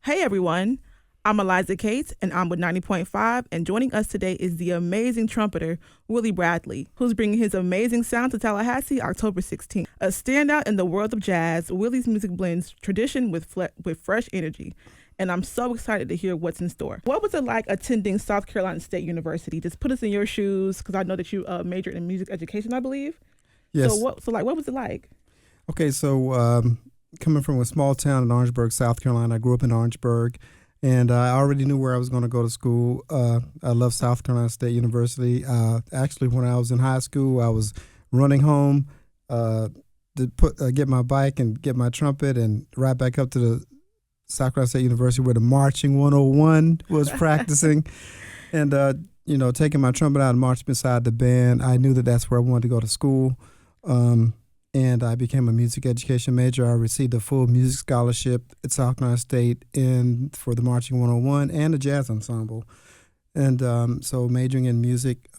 Hey everyone, I'm Lyza Kate and I'm with 90.5, and joining us today is the amazing trumpeter Willie Bradley, who's bringing his amazing sound to Tallahassee October 16th. A standout in the world of jazz, Willie's music blends tradition with fresh energy, and I'm so excited to hear what's in store. What was it like attending South Carolina State University? Just put us in your shoes, because I know that you majored in music education, I believe. Yes. So what was it like? Okay, so coming from a small town in Orangeburg, South Carolina, I grew up in Orangeburg, and I already knew where I was going to go to school. I love South Carolina State University. Actually, when I was in high school, I was running home to get my bike and get my trumpet and ride back up to the South Carolina State University where the Marching 101 was practicing. And, taking my trumpet out and marching beside the band, I knew that that's where I wanted to go to school. And I became a music education major. I received a full music scholarship at South Carolina State for the Marching 101 and the jazz ensemble. And so majoring in music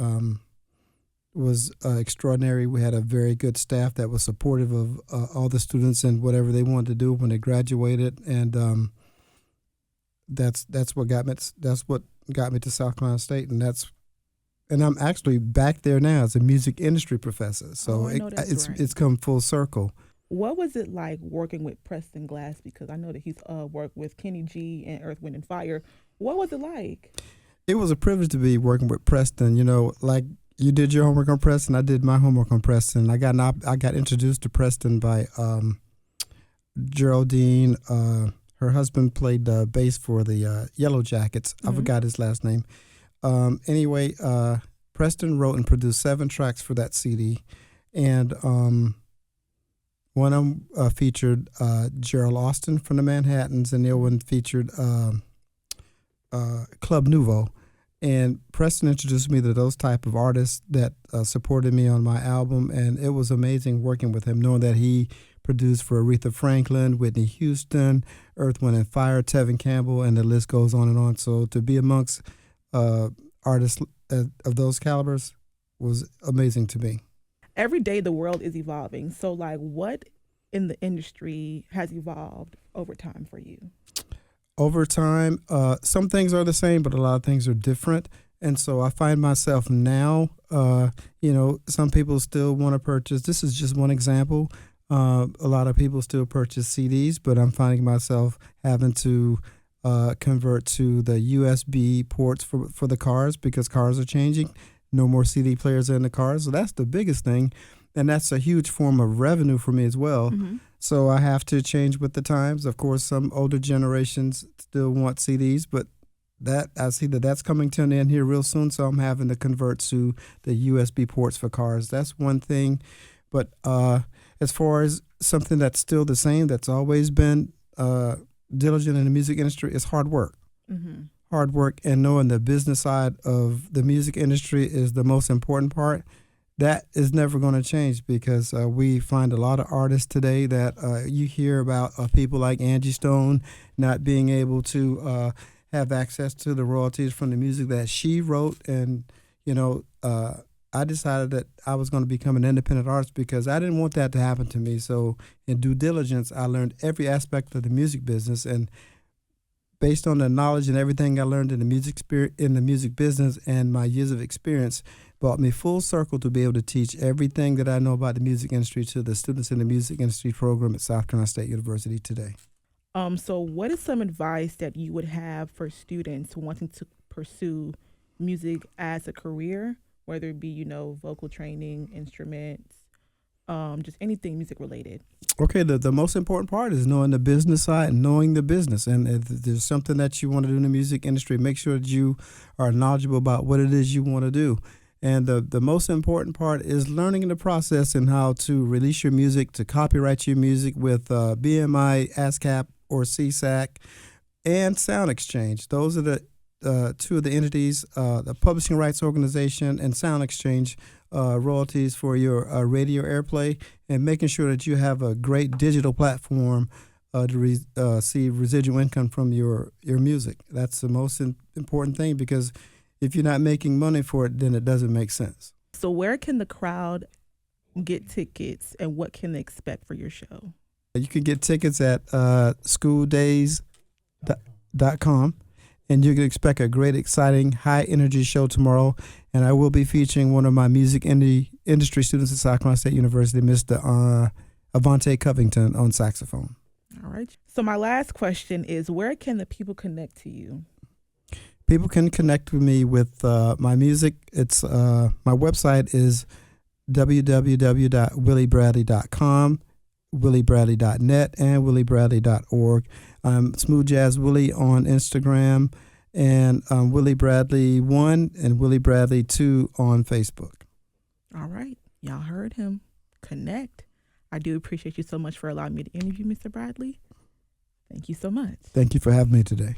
was extraordinary. We had a very good staff that was supportive of all the students and whatever they wanted to do when they graduated. And that's what got me to South Carolina State, and I'm actually back there now as a music industry professor. So it's come full circle. What was it like working with Preston Glass? Because I know that he's worked with Kenny G and Earth, Wind and Fire. What was it like? It was a privilege to be working with Preston. Like you did your homework on Preston, I did my homework on Preston. I got introduced to Preston by Geraldine. Her husband played bass for the Yellow Jackets. I forgot his last name. Anyway, Preston wrote and produced 7 tracks for that CD, and one of them featured Gerald Austin from the Manhattans, and the other one featured Club Nouveau. And Preston introduced me to those type of artists that supported me on my album, and it was amazing working with him, knowing that he produced for Aretha Franklin, Whitney Houston, Earth, Wind and Fire, Tevin Campbell, and the list goes on and on. So to be amongst artists of those calibers was amazing to me. Every day the world is evolving. So like what in the industry has evolved over time for you? Over time, some things are the same, but a lot of things are different. And so I find myself now, some people still want to purchase. This is just one example. A lot of people still purchase CDs, but I'm finding myself having to convert to the USB ports for the cars because cars are changing. No more CD players in the cars. So that's the biggest thing. And that's a huge form of revenue for me as well. Mm-hmm. So I have to change with the times. Of course, some older generations still want CDs, but I see that's coming to an end here real soon. So I'm having to convert to the USB ports for cars. That's one thing. But as far as something that's still the same, that's always been diligent in the music industry, is hard work. Mm-hmm. Hard work and knowing the business side of the music industry is the most important part. That is never going to change because we find a lot of artists today that you hear about people like Angie Stone not being able to have access to the royalties from the music that she wrote. And, I decided that I was going to become an independent artist because I didn't want that to happen to me. So in due diligence, I learned every aspect of the music business, and based on the knowledge and everything I learned in the music business and my years of experience, brought me full circle to be able to teach everything that I know about the music industry to the students in the music industry program at South Carolina State University today. So what is some advice that you would have for students wanting to pursue music as a career, whether it be, vocal training, instruments, just anything music related? Okay, the most important part is knowing the business side and knowing the business. And if there's something that you want to do in the music industry, make sure that you are knowledgeable about what it is you want to do. And the most important part is learning in the process and how to release your music, to copyright your music with BMI, ASCAP, or CSAC, and Sound Exchange. Those are the two of the entities, the Publishing Rights Organization and Sound Exchange, royalties for your radio airplay, and making sure that you have a great digital platform to receive residual income from your music. That's the most important thing, because if you're not making money for it, then it doesn't make sense. So where can the crowd get tickets, and what can they expect for your show? You can get tickets at schooldays. www.williebradley.com. And you can expect a great, exciting, high-energy show tomorrow. And I will be featuring one of my music industry students at South Carolina State University, Mr. Avante Covington, on saxophone. All right. So my last question is, where can the people connect to you? People can connect with me with my music. It's my website is www.williebradley.com, williebradley.net, and williebradley.org. I'm Smooth Jazz Willie on Instagram, and Willie Bradley 1 and Willie Bradley 2 on Facebook. All right. Y'all heard him. Connect. I do appreciate you so much for allowing me to interview Mr. Bradley. Thank you so much. Thank you for having me today.